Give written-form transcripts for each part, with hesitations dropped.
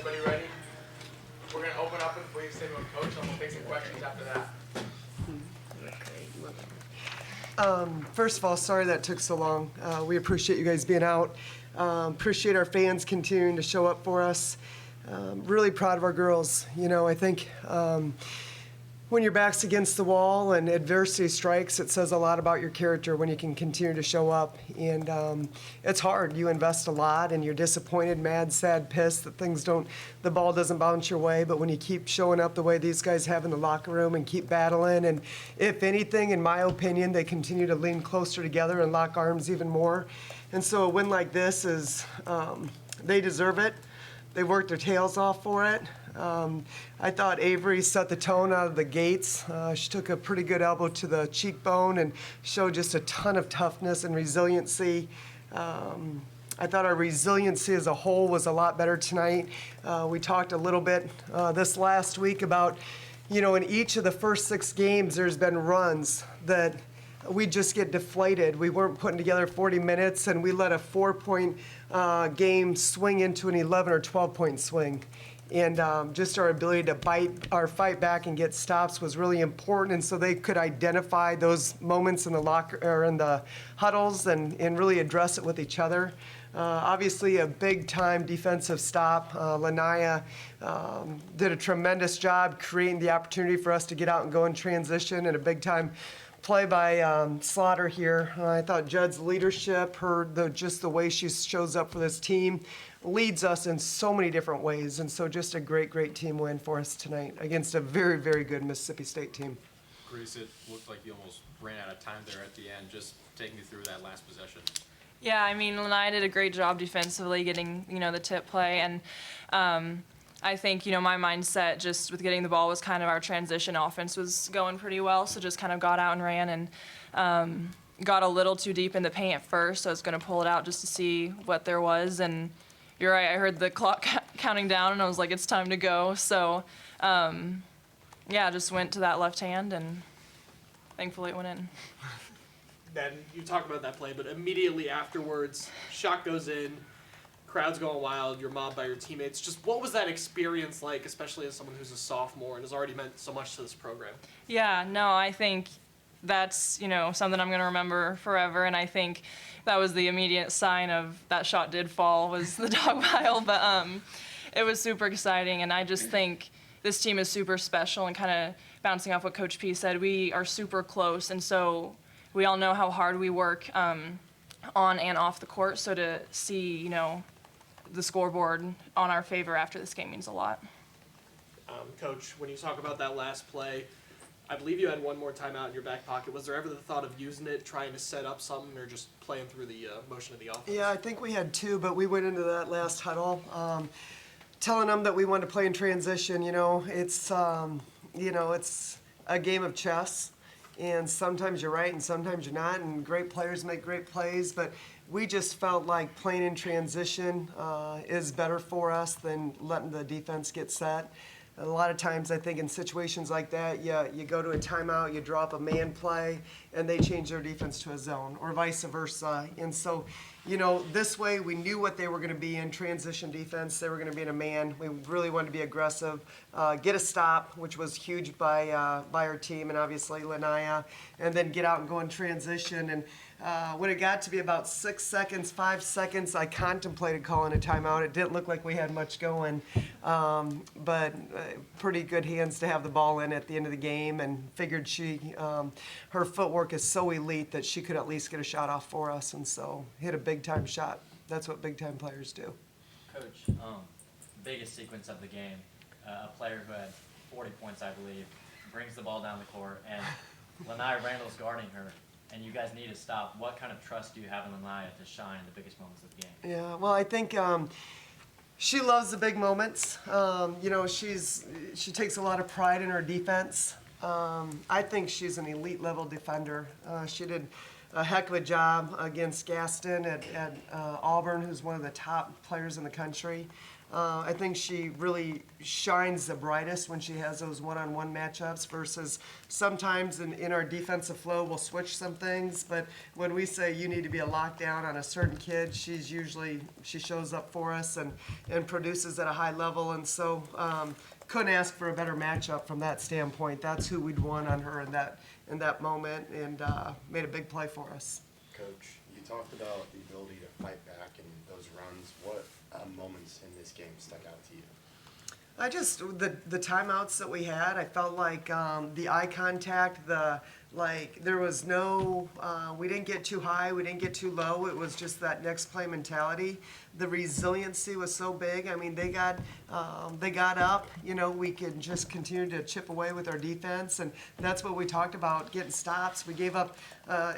Everybody ready? We're going to open up with a brief statement with Coach, and we'll take some questions after that. First of all, sorry that took so long. We appreciate you guys being out. Appreciate our fans continuing to show up for us. Really proud of our girls. You know, I think when your back's against the wall and adversity strikes, it says a lot about your character when you can continue to show up. And it's hard. You invest a lot and you're disappointed, mad, sad, pissed that the ball doesn't bounce your way. But when you keep showing up the way these guys have in the locker room and keep battling, and if anything, in my opinion, they continue to lean closer together and lock arms even more. And so a win like this is, they deserve it. They worked their tails off for it. I thought Avery set the tone out of the gates. She took a pretty good elbow to the cheekbone and showed just a ton of toughness and resiliency. I thought our resiliency as a whole was a lot better tonight. We talked a little bit this last week about, you know, in each of the first 6 games, there's been runs that we just get deflated. We weren't putting together 40 minutes, and we let a 4-point game swing into an 11 or 12-point swing. And just our ability to fight back and get stops was really important. And so they could identify those moments in the locker or in the huddles and really address it with each other. Obviously, a big-time defensive stop. Lanaya did a tremendous job creating the opportunity for us to get out and go in transition, and a big-time play by Slaughter here. I thought Judd's leadership, just the way she shows up for this team, leads us in so many different ways. And so just a great, great team win for us tonight against a very, very good Mississippi State team. Grace, it looked like you almost ran out of time there at the end. Just take me through that last possession. Yeah, I mean, Lanai did a great job defensively getting, the tip play. And I think, my mindset just with getting the ball was kind of our transition offense was going pretty well. So just kind of got out and ran and got a little too deep in the paint at first. So I was going to pull it out just to see what there was. And you're right, I heard the clock counting down and I was like, it's time to go. So, just went to that left hand and thankfully it went in. Ben, you talked about that play, but immediately afterwards, shot goes in, crowd's going wild, you're mobbed by your teammates. Just what was that experience like, especially as someone who's a sophomore and has already meant so much to this program? Yeah, no, I think that's, something I'm going to remember forever. And I think that was the immediate sign of that shot did fall was the dog pile. But it was super exciting. And I just think this team is super special, and kind of bouncing off what Coach P said, we are super close. And so we all know how hard we work on and off the court. So to see, the scoreboard on our favor after this game means a lot. Coach, when you talk about that last play, I believe you had one more timeout in your back pocket. Was there ever the thought of using it, trying to set up something, or just playing through the motion of the offense? Yeah, I think we had 2, but we went into that last huddle telling them that we wanted to play in transition. It's a game of chess, and sometimes you're right and sometimes you're not, and great players make great plays, but we just felt like playing in transition is better for us than letting the defense get set. A lot of times I think in situations like that, you go to a timeout, you draw up a man play, and they change their defense to a zone, or vice versa. And so, this way we knew what they were going to be in transition defense. They were going to be in a man. We really wanted to be aggressive, get a stop, which was huge by our team, and obviously Lanaya, and then get out and go in transition. And when it got to be about 6 seconds, 5 seconds, I contemplated calling a timeout. It didn't look like we had much going, but pretty good hands to have the ball in at the end of the game, and figured her footwork is so elite that she could at least get a shot off for us, and so hit a big-time shot. That's what big-time players do. Coach, biggest sequence of the game, a player who had 40 points, I believe, brings the ball down the court, and Lanai Randall's guarding her, and you guys need to stop. What kind of trust do you have in Lanai to shine in the biggest moments of the game? Yeah, well, I think she loves the big moments. She takes a lot of pride in her defense. I think she's an elite level defender. She did a heck of a job against Gaston at Auburn, who's one of the top players in the country. I think she really shines the brightest when she has those one-on-one matchups versus sometimes in our defensive flow, we'll switch some things, but when we say you need to be a lockdown on a certain kid, she shows up for us and produces at a high level, and so couldn't ask for a better matchup from that standpoint. That's who we'd want on her in that moment, and made a big play for us. Coach, you talked about the ability to fight back in those runs. What moments in this game stuck out to you? The timeouts that we had, I felt like the eye contact, there was no, we didn't get too high, we didn't get too low. It was just that next play mentality. The resiliency was so big. I mean, they got up. You know, we could just continue to chip away with our defense, and that's what we talked about, getting stops. We gave up.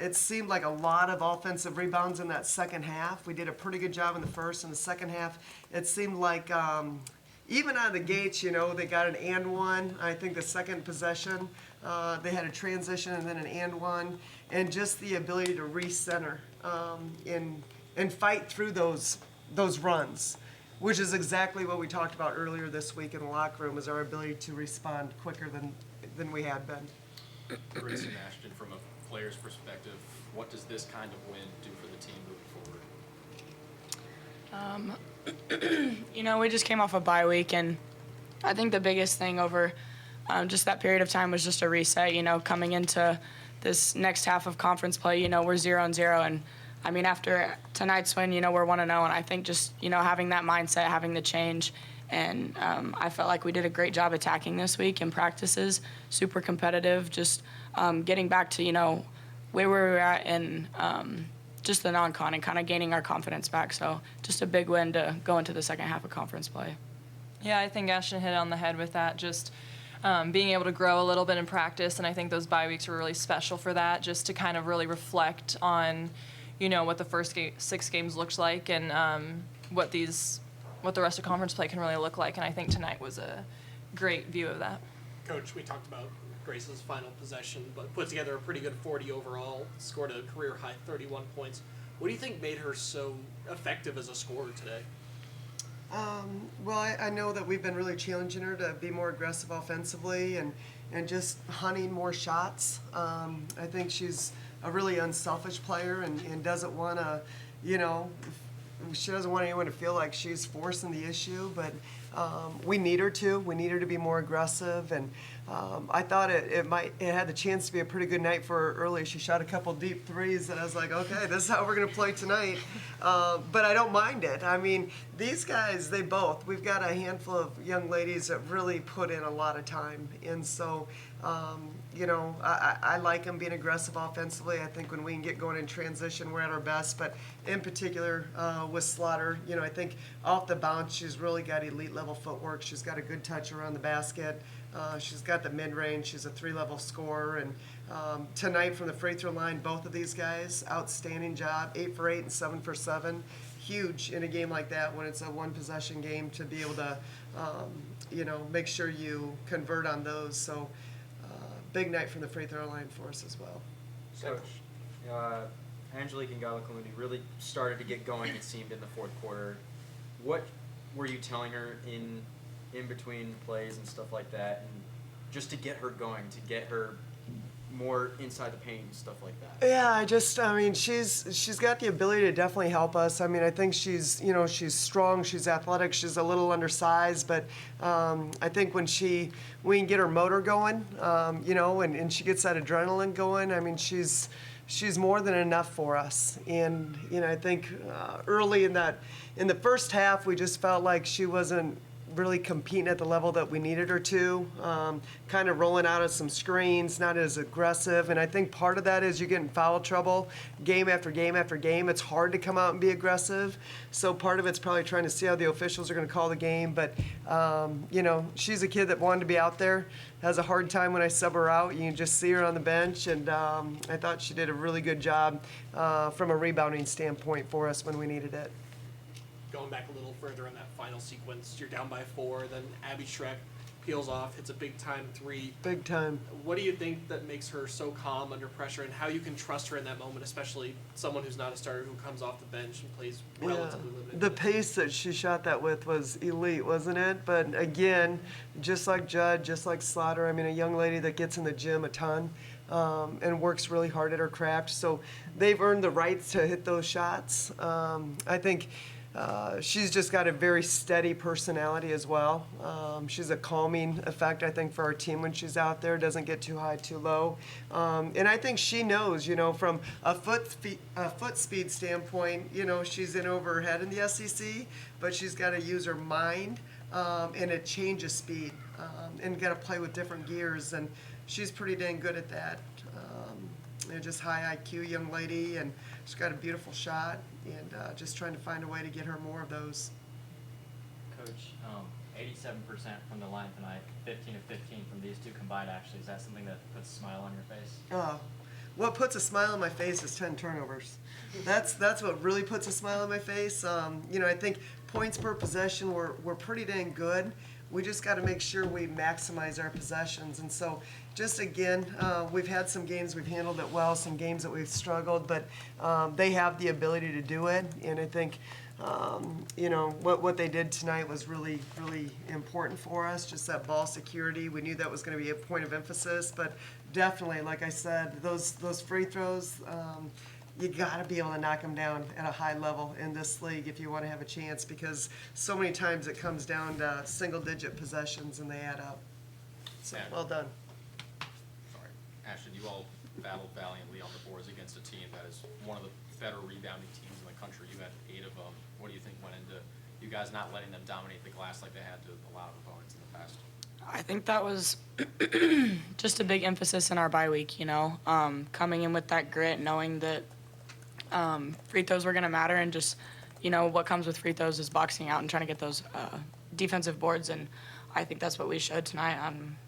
It seemed like a lot of offensive rebounds in that second half. We did a pretty good job in the first. In the second half, it seemed like. Even out of the gates, you know, they got an and one. I think the second possession, they had a transition and then an and one, and just the ability to recenter and fight through those runs, which is exactly what we talked about earlier this week in the locker room, is our ability to respond quicker than we had been. Grace and Ashton, from a player's perspective, what does this kind of win do for the team moving forward? You know, we just came off a bye week, and I think the biggest thing over just that period of time was just a reset. You know, coming into this next half of conference play, you know, we're 0-0, and I mean, after tonight's win, you know, we're 1-0, and I think just, you know, having that mindset, having the change, and I felt like we did a great job attacking this week in practices, super competitive, just getting back to, you know, where we were at in just the non-con and kind of gaining our confidence back. So just a big win to go into the second half of conference play. Yeah, I think Ashton hit it on the head with that, just being able to grow a little bit in practice, and I think those bye weeks were really special for that, just to kind of really reflect on, you know, what the first 6 games looks like, and what the rest of conference play can really look like, and I think tonight was a great view of that. Coach, we talked about Grace's final possession, but put together a pretty good 40 overall, scored a career-high 31 points. What do you think made her so effective as a scorer today? Well, I know that we've been really challenging her to be more aggressive offensively and just hunting more shots. I think she's a really unselfish player and doesn't want to, you know, she doesn't want anyone to feel like she's forcing the issue, but we need her to. We need her to be more aggressive, and I thought it had the chance to be a pretty good night for her early. She shot a couple deep threes, and I was like, okay, this is how we're going to play tonight. But I don't mind it. I mean, these guys, we've got a handful of young ladies that really put in a lot of time, and so, you know, I like them being aggressive offensively. I think when we can get going in transition, we're at our best, but in particular with Slaughter, you know, I think off the bounce, she's really got elite level footwork. She's got a good touch around the basket. She's got the mid-range. She's a 3-level scorer. And tonight from the free throw line, both of these guys, outstanding job, 8 for 8 and 7 for 7. Huge in a game like that when it's a one-possession game to be able to, you know, make sure you convert on those. So big night from the free throw line for us as well. Coach, Angelique and Galacaluni really started to get going, it seemed, in the fourth quarter. What were you telling her in between plays and stuff like that, and just to get her going, to get her more inside the paint and stuff like that? Yeah, I mean, she's got the ability to definitely help us. I mean, I think she's strong, she's athletic, she's a little undersized, but I think when we can get her motor going, you know, and she gets that adrenaline going, I mean, she's more than enough for us. And, you know, I think early in the first half, we just felt like she wasn't really competing at the level that we needed her to, kind of rolling out of some screens, not as aggressive. And I think part of that is you get in foul trouble game after game after game. It's hard to come out and be aggressive. So part of it's probably trying to see how the officials are going to call the game. But, you know, she's a kid that wanted to be out there, has a hard time when I sub her out. You can just see her on the bench. And I thought she did a really good job from a rebounding standpoint for us when we needed it. Going back a little further in that final sequence, you're down by 4, then Abby Schreck peels off, hits a big time three. Big time. What do you think that makes her so calm under pressure, and how you can trust her in that moment, especially someone who's not a starter who comes off the bench and plays relatively limited The minutes? pace that she shot that with was elite, wasn't it? But again, just like Judd, just like Slaughter, I mean, a young lady that gets in the gym a ton and works really hard at her craft. So they've earned the rights to hit those shots. I think she's just got a very steady personality as well. She's a calming effect, I think, for our team when she's out there. Doesn't get too high, too low. And I think she knows, you know, from a foot speed standpoint, you know, she's in over her head in the SEC, but she's got to use her mind and a change of speed and got to play with different gears. And she's pretty dang good at that. You know, just high IQ young lady, and she's got a beautiful shot, and just trying to find a way to get her more of those. Coach, 87% from the line tonight, 15 of 15 from these two combined. Actually, is that something that puts a smile on your face? What puts a smile on my face is 10 turnovers. That's what really puts a smile on my face. You know, I think points per possession we're pretty dang good. We just got to make sure we maximize our possessions. And so, just again, we've had some games we've handled it well, some games that we've struggled, but they have the ability to do it. And I think, you know, what they did tonight was really, really important for us, just that ball security. We knew that was going to be a point of emphasis, but definitely, like I said, those free throws, you got to be able to knock them down at a high level in this league if you want to have a chance, because so many times it comes down to single-digit possessions and they add up. So, well done. Sorry. Ashton, you all battled valiantly on the boards against a team that is one of the better rebounding teams in the country. You had 8 of them. What do you think went into you guys not letting them dominate the glass like they had to a lot of opponents in the past? I think that was just a big emphasis in our bye week, you know, coming in with that grit, knowing that free throws were going to matter, and just, you know, what comes with free throws is boxing out and trying to get those defensive boards, and I think that's what we showed tonight. I'm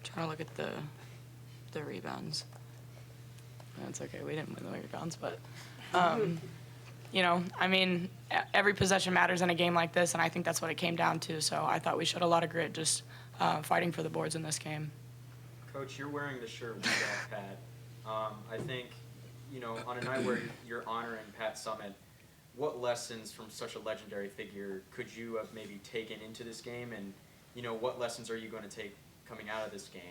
trying to look at the rebounds. That's okay, we didn't win the rebounds, but, you know, I mean, every possession matters in a game like this, and I think that's what it came down to, so I thought we showed a lot of grit just fighting for the boards in this game. Coach, you're wearing the shirt we got, Pat. I think, you know, on a night where you're honoring Pat Summitt, what lessons from such a legendary figure could you have maybe taken into this game, and, you know, what lessons are you going to take coming out of this game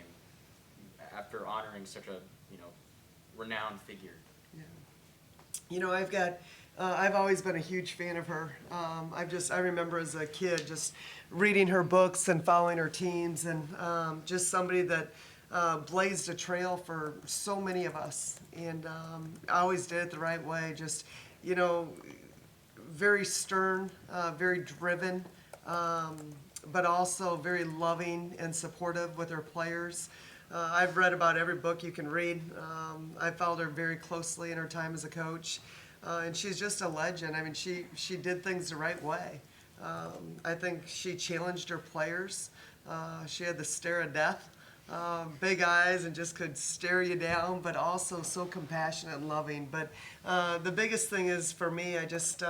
after honoring such a, you know, renowned figure? Yeah. You know, I've always been a huge fan of her. I remember as a kid just reading her books and following her teams, and just somebody that blazed a trail for so many of us, and always did it the right way. Just, you know, very stern, very driven, but also very loving and supportive with her players. I've read about every book you can read. I followed her very closely in her time as a coach. And she's just a legend. I mean, she did things the right way. I think she challenged her players. She had the stare of death, big eyes, and just could stare you down, but also so compassionate and loving. But the biggest thing is, for me, I just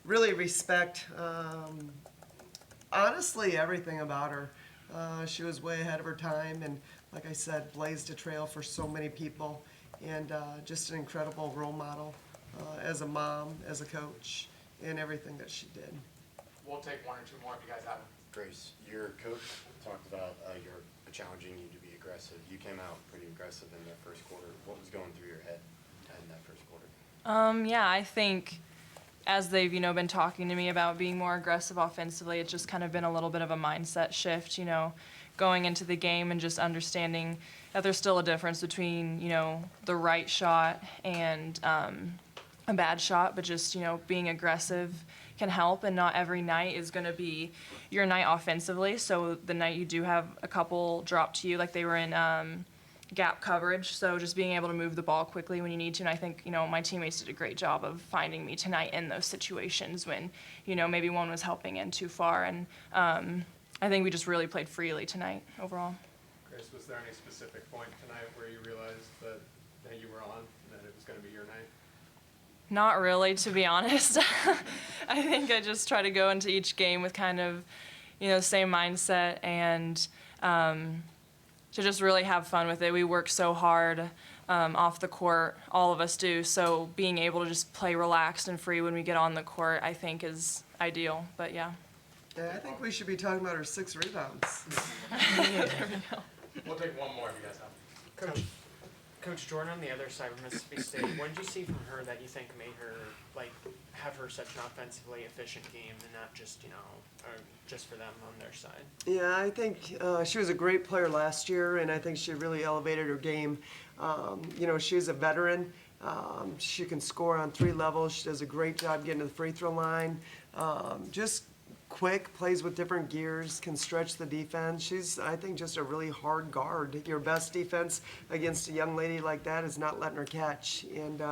really respect, honestly, everything about her. She was way ahead of her time, and like I said, blazed a trail for so many people, and just an incredible role model. As a mom, as a coach, in everything that she did. We'll take 1 or 2 more if you guys have them. Grace, your coach talked about challenging you to be aggressive. You came out pretty aggressive in that first quarter. What was going through your head in that first quarter? Yeah, I think as they've, you know, been talking to me about being more aggressive offensively, it's just kind of been a little bit of a mindset shift, you know, going into the game and just understanding that there's still a difference between, you know, the right shot and a bad shot, but just, you know, being aggressive can help, and not every night is going to be your night offensively. So the night you do have a couple drop to you, like they were in gap coverage, so just being able to move the ball quickly when you need to. And I think, you know, my teammates did a great job of finding me tonight in those situations when, you know, maybe one was helping in too far. And I think we just really played freely tonight overall. Grace, was there any specific point tonight where you realized that you were on and that it was going to be your night? Not really, to be honest. I think I just try to go into each game with kind of, same mindset and to just really have fun with it. We work so hard off the court, all of us do, so being able to just play relaxed and free when we get on the court, I think is ideal, but yeah. Yeah, I think we should be talking about our 6 rebounds. We'll take one more if you guys have. Coach Jordan on the other side of Mississippi State, what did you see from her that you think made her have her such an offensively efficient game and not just or just for them on their side? Yeah, I think she was a great player last year, and I think she really elevated her game. She's a veteran. She can score on 3 levels. She does a great job getting to the free throw line. Just quick, plays with different gears, can stretch the defense. She's, I think, just a really hard guard. Your best defense against a young lady like that is not letting her catch. And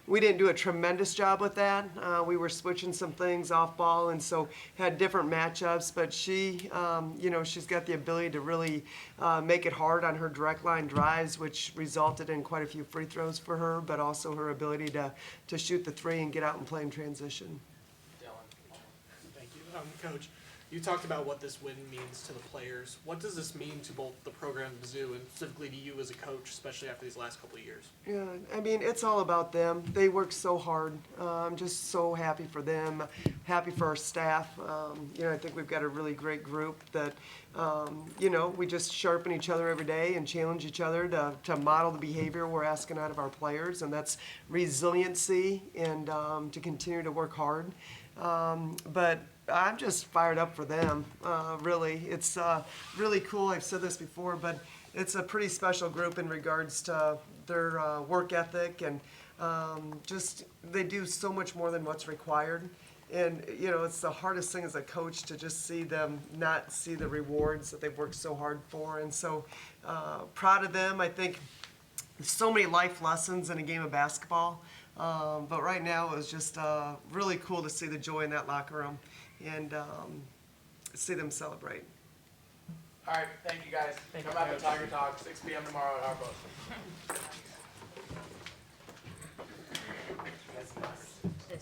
we didn't do a tremendous job with that. We were switching some things off ball, and so had different matchups. But she, she's got the ability to really make it hard on her direct line drives, which resulted in quite a few free throws for her, but also her ability to shoot the 3 and get out and play in transition. Thank you. Coach, you talked about what this win means to the players. What does this mean to both the program and Mizzou, and specifically to you as a coach, especially after these last couple of years? Yeah, I mean, it's all about them. They work so hard. I'm just so happy for them, happy for our staff. I think we've got a really great group that, we just sharpen each other every day and challenge each other to model the behavior we're asking out of our players, and that's resiliency and to continue to work hard. But I'm just fired up for them, really. It's really cool. I've said this before, but it's a pretty special group in regards to their work ethic, and just they do so much more than what's required. And, it's the hardest thing as a coach to just see them not see the rewards that they've worked so hard for. And so proud of them. I think so many life lessons in a game of basketball. But right now it was just really cool to see the joy in that locker room and see them celebrate. All right, thank you guys. Come out to Tiger Talk, 6 p.m. tomorrow at our post.